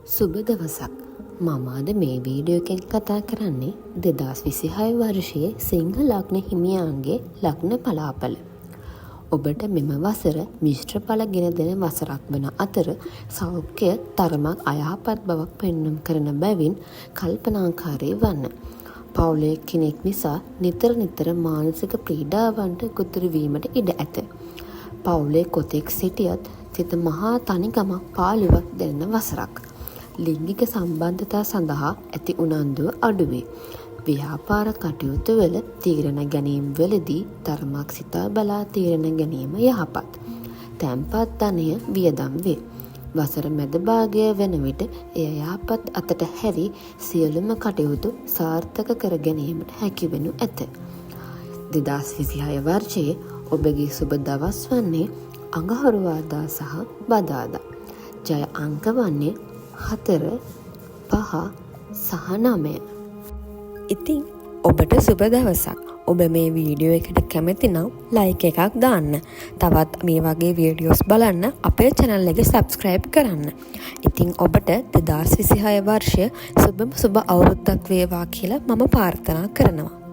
සුබ දවසක්. මම අද මේ වීඩියෝ එකෙන් කතා කරන්නේ 2026 වර්ෂයේ සිංහ ලග්න හිමියාන්ගේ ලග්න පලාපල. ඔබට මෙම වසර මිශ්‍ර ඵල ගෙන දෙන වසරක් වන අතර සෞඛ්‍ය තරමක් අයහපත් බවක් පෙන්නුම් කරන බැවින් කල්පනාකාරී වන්න. පවුලේ කෙනෙක් නිසා නිතර මානසික පීඩාවන්ට ගොදුරු වීමට ඉඩ ඇත. පවුලේ කොතෙක් සිටියත් සිත මහා තනිකමක් පාළුවක් දැනෙන වසරක්. ලිංගික සම්බන්ධතා සඳහා ඇති උනන්දුව අඩුවේ. ව්‍යාපාර කටයුතු වල තීරණ ගැනීම වලදී තරමක් සිතා බලා තීරණ ගැනීම යහපත්. තැන්පත් ධනය වියදම් වේ. වසර මැද භාගය වන විට එය යහපත් අතට හැරි සියලුම කටයුතු සාර්ථක කර ගැනීමට හැකිවනු ඇත. 2026 වර්ෂයේ ඔබගේ සුබ දවස් වන්නේ අඟහරුවාදා සහ බදාදා. ජය අංක වන්නේ 4, 5 සහ 9. ඉතින් ඔබට සුබ දවසක්. ඔබ මේ වීඩියෝ එකට කැමති නම් ලයික් එකක් දාන්න. තවත් මේ වගේ වීඩියෝස් බලන්න අපේ channel එක subscribe කරන්න. ඉතින් ඔබට 2026 වර්ෂය සුබ අවුරුද්දක් වේවා කියලා මම ප්‍රාර්ථනා කරනවා.